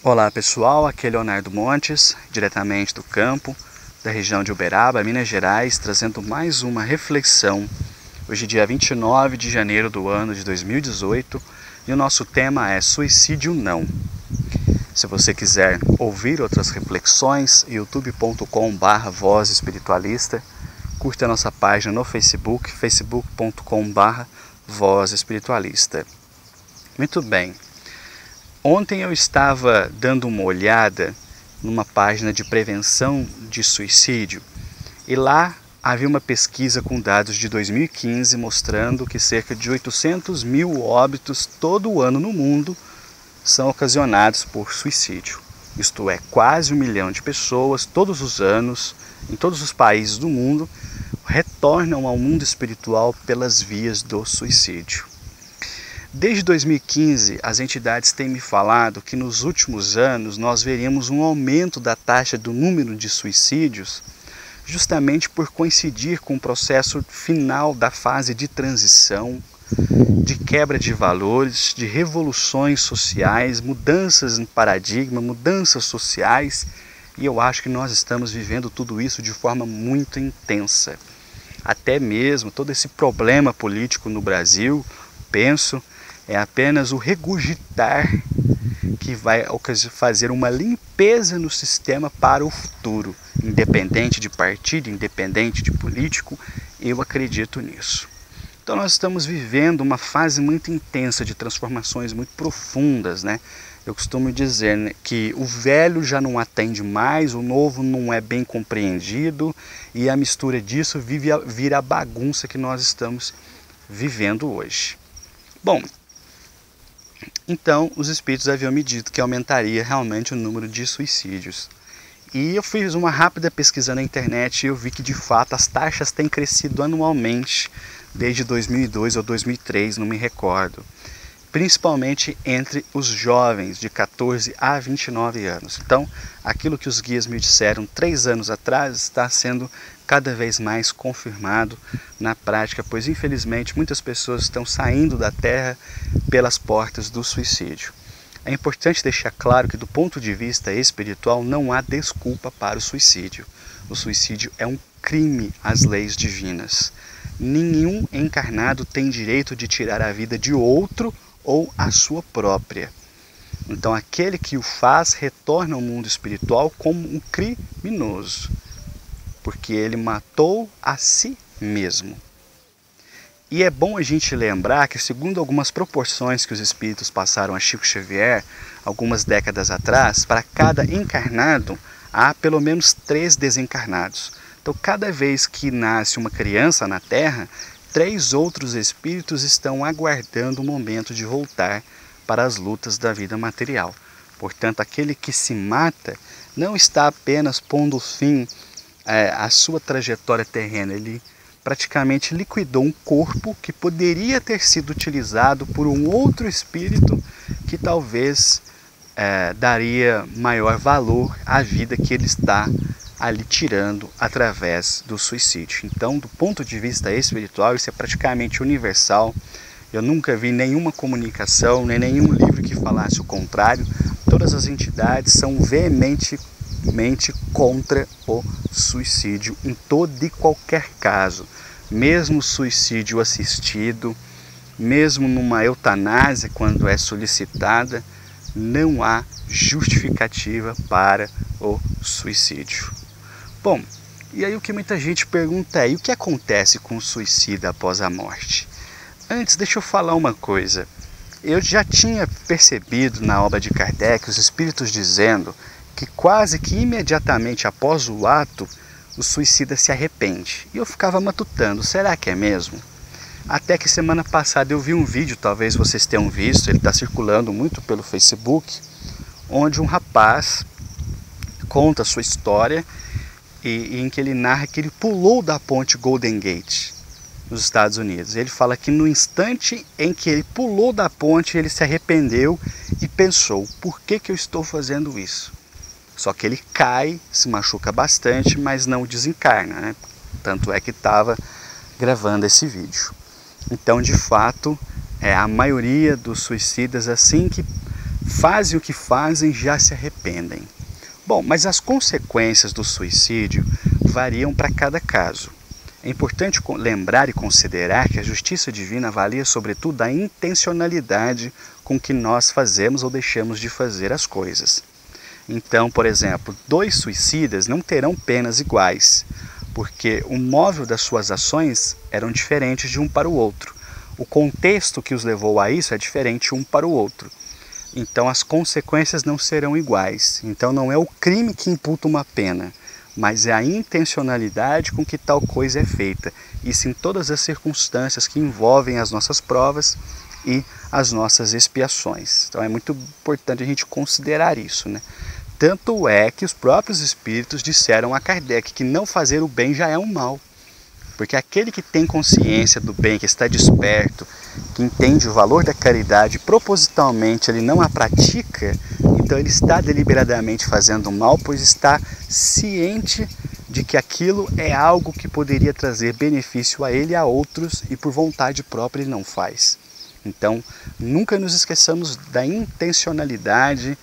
Olá pessoal, aqui é Leonardo Montes, diretamente do campo, da região de Uberaba, Minas Gerais, trazendo mais uma reflexão. Hoje dia 29 de janeiro do ano de 2018 e o nosso tema é Suicídio Não. Se você quiser ouvir outras reflexões, youtube.com/voz espiritualista, curta a nossa página no Facebook, facebook.com/voz espiritualista. Muito bem. Ontem eu estava dando uma olhada numa página de prevenção de suicídio e lá havia uma pesquisa com dados de 2015 mostrando que cerca de 800 mil óbitos todo ano no mundo são ocasionados por suicídio. Isto é, quase 1 milhão de pessoas todos os anos, em todos os países do mundo, retornam ao mundo espiritual pelas vias do suicídio. Desde 2015, as entidades têm me falado que nos últimos anos nós veríamos um aumento da taxa do número de suicídios, justamente por coincidir com o processo final da fase de transição, de quebra de valores, de revoluções sociais, mudanças em paradigma, mudanças sociais, e eu acho que nós estamos vivendo tudo isso de forma muito intensa. Até mesmo todo esse problema político no Brasil, penso, é apenas o regurgitar que vai fazer uma limpeza no sistema para o futuro. Independente de partido, independente de político, eu acredito nisso. Então nós estamos vivendo uma fase muito intensa de transformações muito profundas, né? Eu costumo dizer, né, que o velho já não atende mais, o novo não é bem compreendido e a mistura disso vira a bagunça que nós estamos vivendo hoje. Bom, então os espíritos haviam me dito que aumentaria realmente o número de suicídios. E eu fiz uma rápida pesquisa na internet e eu vi que de fato as taxas têm crescido anualmente desde 2002 ou 2003, não me recordo. Principalmente entre os jovens de 14 a 29 anos. Então, aquilo que os guias me disseram 3 anos atrás está sendo cada vez mais confirmado na prática, pois infelizmente muitas pessoas estão saindo da Terra pelas portas do suicídio. É importante deixar claro que do ponto de vista espiritual não há desculpa para o suicídio. O suicídio é um crime às leis divinas. Nenhum encarnado tem direito de tirar a vida de outro ou a sua própria. Então aquele que o faz retorna ao mundo espiritual como um criminoso, porque ele matou a si mesmo. E é bom a gente lembrar que, segundo algumas proporções que os espíritos passaram a Chico Xavier, algumas décadas atrás, para cada encarnado há pelo menos 3 desencarnados. Então cada vez que nasce uma criança na Terra, 3 outros espíritos estão aguardando o momento de voltar para as lutas da vida material. Portanto, aquele que se mata não está apenas pondo fim à sua trajetória terrena, ele praticamente liquidou um corpo que poderia ter sido utilizado por um outro espírito que talvez daria maior valor à vida que ele está ali tirando através do suicídio. Então, do ponto de vista espiritual, isso é praticamente universal. Eu nunca vi nenhuma comunicação, nem nenhum livro que falasse o contrário. Todas as entidades são veementemente contra o suicídio em todo e qualquer caso. Mesmo suicídio assistido, mesmo numa eutanásia quando é solicitada, não há justificativa para o suicídio. Bom, e aí o que muita gente pergunta é: e o que acontece com o suicida após a morte? Antes, deixa eu falar uma coisa. Eu já tinha percebido na obra de Kardec os espíritos dizendo que quase que imediatamente após o ato, o suicida se arrepende. E eu ficava matutando, será que é mesmo? Até que semana passada eu vi um vídeo, talvez vocês tenham visto, ele está circulando muito pelo Facebook, onde um rapaz conta a sua história e em que ele narra que ele pulou da ponte Golden Gate nos Estados Unidos. Ele fala que no instante em que ele pulou da ponte, ele se arrependeu e pensou: por que eu estou fazendo isso? Só que ele cai, se machuca bastante, mas não desencarna, né? Tanto é que estava gravando esse vídeo. Então, de fato, a maioria dos suicidas, assim que fazem o que fazem, já se arrependem. Bom, mas as consequências do suicídio variam para cada caso. É importante lembrar e considerar que a justiça divina avalia sobretudo a intencionalidade com que nós fazemos ou deixamos de fazer as coisas. Então, por exemplo, 2 suicidas não terão penas iguais, porque o móvel das suas ações eram diferentes de um para o outro. O contexto que os levou a isso é diferente um para o outro. Então as consequências não serão iguais. Então não é o crime que imputa uma pena, mas é a intencionalidade com que tal coisa é feita. Isso em todas as circunstâncias que envolvem as nossas provas e as nossas expiações. Então é muito importante a gente considerar isso, né? Tanto é que os próprios espíritos disseram a Kardec que não fazer o bem já é um mal. Porque aquele que tem consciência do bem, que está desperto, que entende o valor da caridade, propositalmente ele não a pratica, então ele está deliberadamente fazendo mal, pois está ciente de que aquilo é algo que poderia trazer benefício a ele e a outros, e por vontade própria ele não faz. Então, nunca nos esqueçamos da intencionalidade,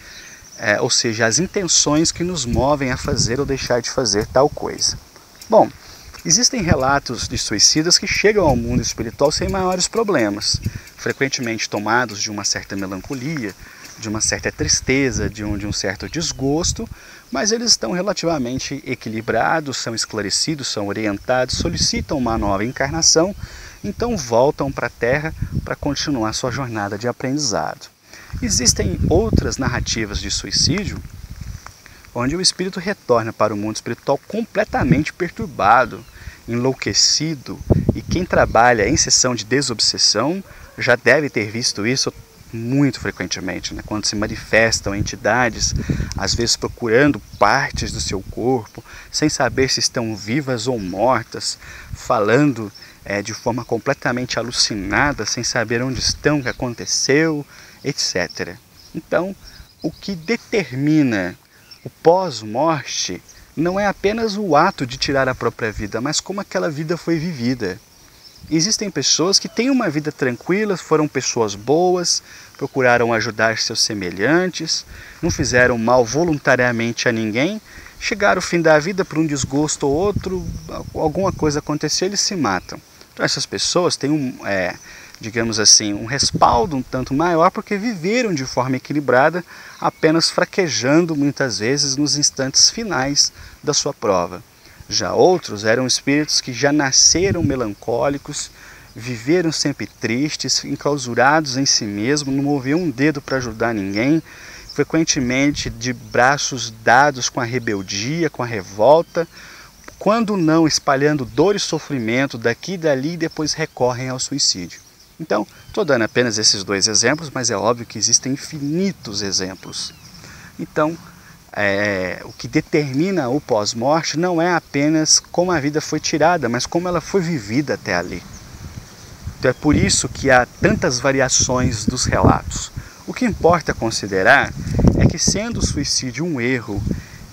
ou seja, as intenções que nos movem a fazer ou deixar de fazer tal coisa. Bom, existem relatos de suicidas que chegam ao mundo espiritual sem maiores problemas, frequentemente tomados de uma certa melancolia, de uma certa tristeza, de um certo desgosto, mas eles estão relativamente equilibrados, são esclarecidos, são orientados, solicitam uma nova encarnação, então voltam para a Terra para continuar sua jornada de aprendizado. Existem outras narrativas de suicídio onde o espírito retorna para o mundo espiritual completamente perturbado, enlouquecido, e quem trabalha em sessão de desobsessão já deve ter visto isso muito frequentemente, né? Quando se manifestam entidades, às vezes procurando partes do seu corpo, sem saber se estão vivas ou mortas, falando de forma completamente alucinada, sem saber onde estão, o que aconteceu, etc. Então, o que determina o pós-morte não é apenas o ato de tirar a própria vida, mas como aquela vida foi vivida. Existem pessoas que têm uma vida tranquila, foram pessoas boas, procuraram ajudar seus semelhantes, não fizeram mal voluntariamente a ninguém, chegaram ao fim da vida por um desgosto ou outro, alguma coisa aconteceu, eles se matam. Então essas pessoas têm digamos assim, um respaldo um tanto maior porque viveram de forma equilibrada, apenas fraquejando muitas vezes nos instantes finais da sua prova. Já outros eram espíritos que já nasceram melancólicos, viveram sempre tristes, enclausurados em si mesmos, não moviam um dedo para ajudar ninguém, frequentemente de braços dados com a rebeldia, com a revolta, quando não espalhando dor e sofrimento daqui e dali e depois recorrem ao suicídio. Então, estou dando apenas esses 2 exemplos, mas é óbvio que existem infinitos exemplos. Então, o que determina o pós-morte não é apenas como a vida foi tirada, mas como ela foi vivida até ali. Então é por isso que há tantas variações dos relatos. O que importa considerar é que, sendo o suicídio um erro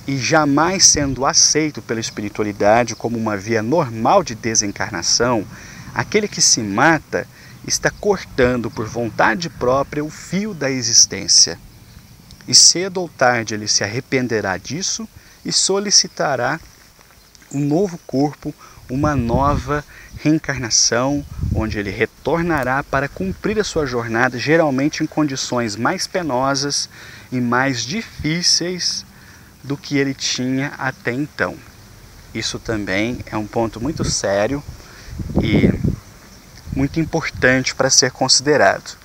e jamais sendo aceito pela espiritualidade como uma via normal de desencarnação, aquele que se mata está cortando por vontade própria o fio da existência. E cedo ou tarde ele se arrependerá disso e solicitará um novo corpo, uma nova reencarnação, onde ele retornará para cumprir a sua jornada, geralmente em condições mais penosas e mais difíceis do que ele tinha até então. Isso também é um ponto muito sério e muito importante para ser considerado.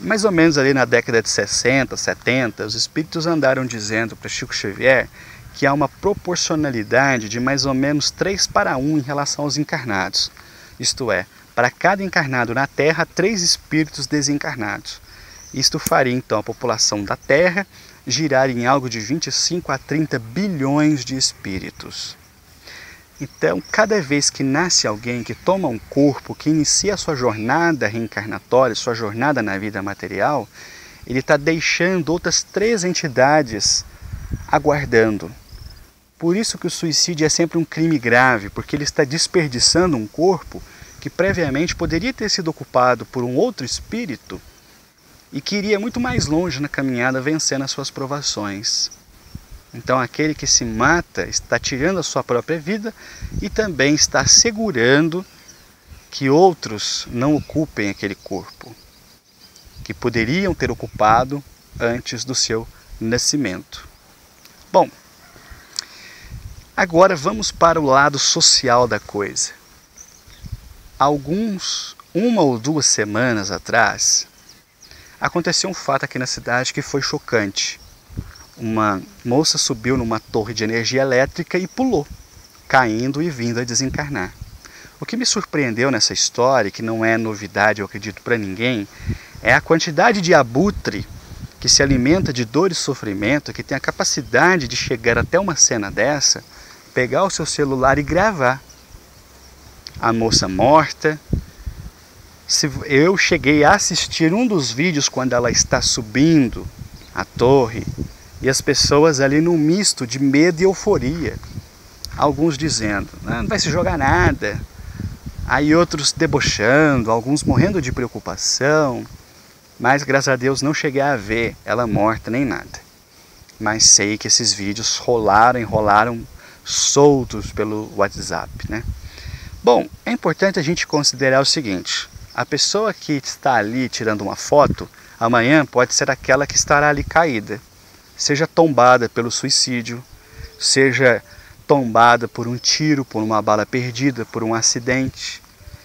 Mais ou menos ali na década de 60, 70, os espíritos andaram dizendo para Chico Xavier que há uma proporcionalidade de mais ou menos 3 para 1 em relação aos encarnados. Isto é, para cada encarnado na Terra, 3 espíritos desencarnados. Isto faria então a população da Terra girar em algo de 25 a 30 bilhões de espíritos. Então, cada vez que nasce alguém que toma um corpo, que inicia a sua jornada reencarnatória, sua jornada na vida material, ele está deixando outras 3 entidades aguardando. Por isso que o suicídio é sempre um crime grave, porque ele está desperdiçando um corpo que previamente poderia ter sido ocupado por um outro espírito e que iria muito mais longe na caminhada vencendo as suas provações. Então aquele que se mata está tirando a sua própria vida e também está assegurando que outros não ocupem aquele corpo, que poderiam ter ocupado antes do seu nascimento. Bom, agora vamos para o lado social da coisa. Uma ou 2 semanas atrás, aconteceu um fato aqui na cidade que foi chocante. Uma moça subiu numa torre de energia elétrica e pulou, caindo e vindo a desencarnar. O que me surpreendeu nessa história, que não é novidade, eu acredito, para ninguém, é a quantidade de abutre que se alimenta de dor e sofrimento, que tem a capacidade de chegar até uma cena dessa, pegar o seu celular e gravar. A moça morta. Eu cheguei a assistir um dos vídeos quando ela está subindo a torre e as pessoas ali num misto de medo e euforia. Alguns dizendo, não vai se jogar nada. Aí outros debochando, alguns morrendo de preocupação. Mas graças a Deus não cheguei a ver ela morta nem nada. Mas sei que esses vídeos rolaram soltos pelo WhatsApp, né? Bom, é importante a gente considerar o seguinte: a pessoa que está ali tirando uma foto, amanhã pode ser aquela que estará ali caída, seja tombada pelo suicídio, seja tombada por um tiro, por uma bala perdida, por um acidente.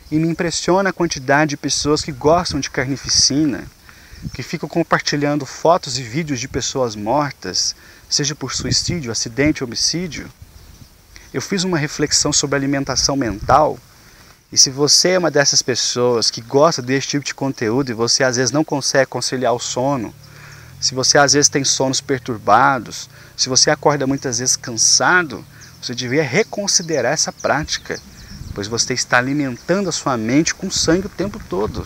E me impressiona a quantidade de pessoas que gostam de carnificina, que ficam compartilhando fotos e vídeos de pessoas mortas, seja por suicídio, acidente, homicídio. Eu fiz uma reflexão sobre alimentação mental, e se você é uma dessas pessoas que gosta desse tipo de conteúdo e você às vezes não consegue conciliar o sono, se você às vezes tem sonos perturbados, se você acorda muitas vezes cansado, você devia reconsiderar essa prática, pois você está alimentando a sua mente com sangue o tempo todo.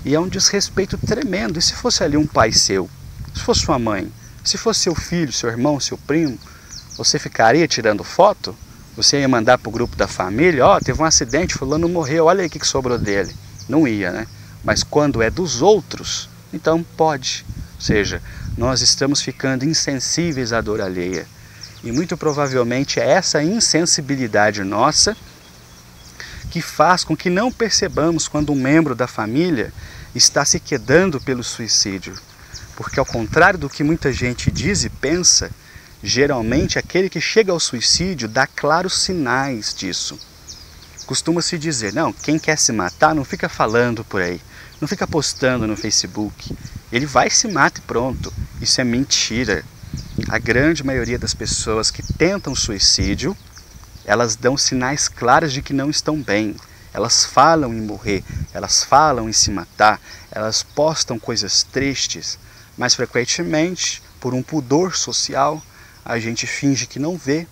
E é um desrespeito tremendo. E se fosse ali um pai seu, se fosse sua mãe, se fosse seu filho, seu irmão, seu primo, você ficaria tirando foto? Você ia mandar para o grupo da família, teve um acidente, fulano morreu, olha aí o que sobrou dele. Não ia, né? Mas quando é dos outros, então pode. Ou seja, nós estamos ficando insensíveis à dor alheia. E muito provavelmente é essa insensibilidade nossa que faz com que não percebamos quando um membro da família está se quedando pelo suicídio. Porque ao contrário do que muita gente diz e pensa, geralmente aquele que chega ao suicídio dá claros sinais disso. Costuma-se dizer, não, quem quer se matar não fica falando por aí, não fica postando no Facebook. Ele vai se mata e pronto. Isso é mentira. A grande maioria das pessoas que tentam suicídio, elas dão sinais claros de que não estão bem. Elas falam em morrer, elas falam em se matar, elas postam coisas tristes, mas frequentemente, por um pudor social, a gente finge que não vê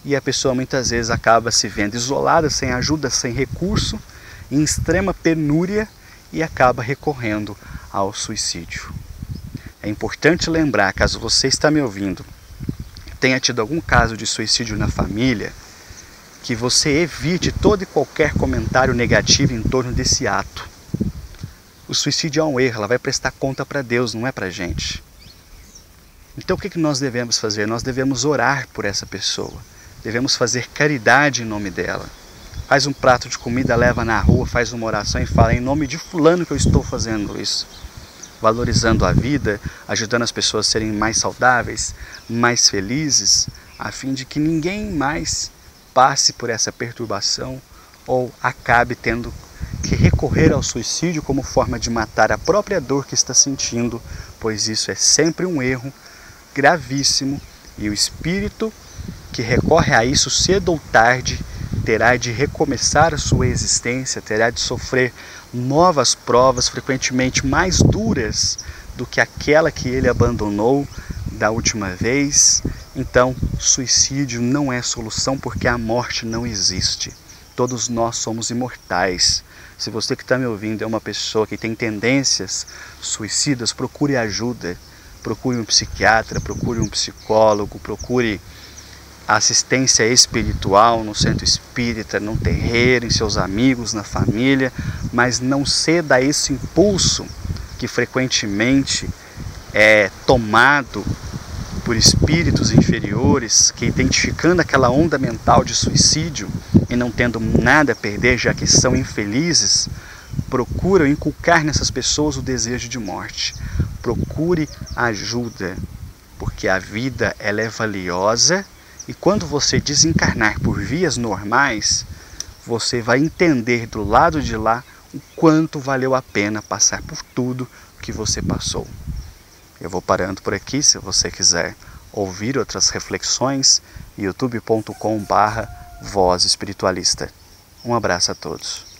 e a pessoa muitas vezes acaba se vendo isolada, sem ajuda, sem recurso, em extrema penúria e acaba recorrendo ao suicídio. É importante lembrar, caso você está me ouvindo, tenha tido algum caso de suicídio na família, que você evite todo e qualquer comentário negativo em torno desse ato. O suicídio é um erro, ela vai prestar conta para Deus, não é para a gente. Então o que nós devemos fazer? Nós devemos orar por essa pessoa, devemos fazer caridade em nome dela. Faz um prato de comida, leva na rua, faz uma oração e fala, em nome de fulano que eu estou fazendo isso. Valorizando a vida, ajudando as pessoas a serem mais saudáveis, mais felizes, a fim de que ninguém mais passe por essa perturbação ou acabe tendo que recorrer ao suicídio como forma de matar a própria dor que está sentindo, pois isso é sempre um erro gravíssimo e o espírito que recorre a isso cedo ou tarde terá de recomeçar a sua existência, terá de sofrer novas provas, frequentemente mais duras do que aquela que ele abandonou da última vez. Então, suicídio não é solução porque a morte não existe. Todos nós somos imortais. Se você que está me ouvindo é uma pessoa que tem tendências suicidas, procure ajuda. Procure um psiquiatra, procure um psicólogo, procure assistência espiritual no centro espírita, no terreiro, em seus amigos, na família, mas não ceda a esse impulso que frequentemente é tomado por espíritos inferiores, que identificando aquela onda mental de suicídio e não tendo nada a perder, já que são infelizes, procuram inculcar nessas pessoas o desejo de morte. Procure ajuda, porque a vida ela é valiosa e quando você desencarnar por vias normais, você vai entender do lado de lá o quanto valeu a pena passar por tudo que você passou. Eu vou parando por aqui. Se você quiser ouvir outras reflexões, youtube.com/Voz Espiritualista. Um abraço a todos.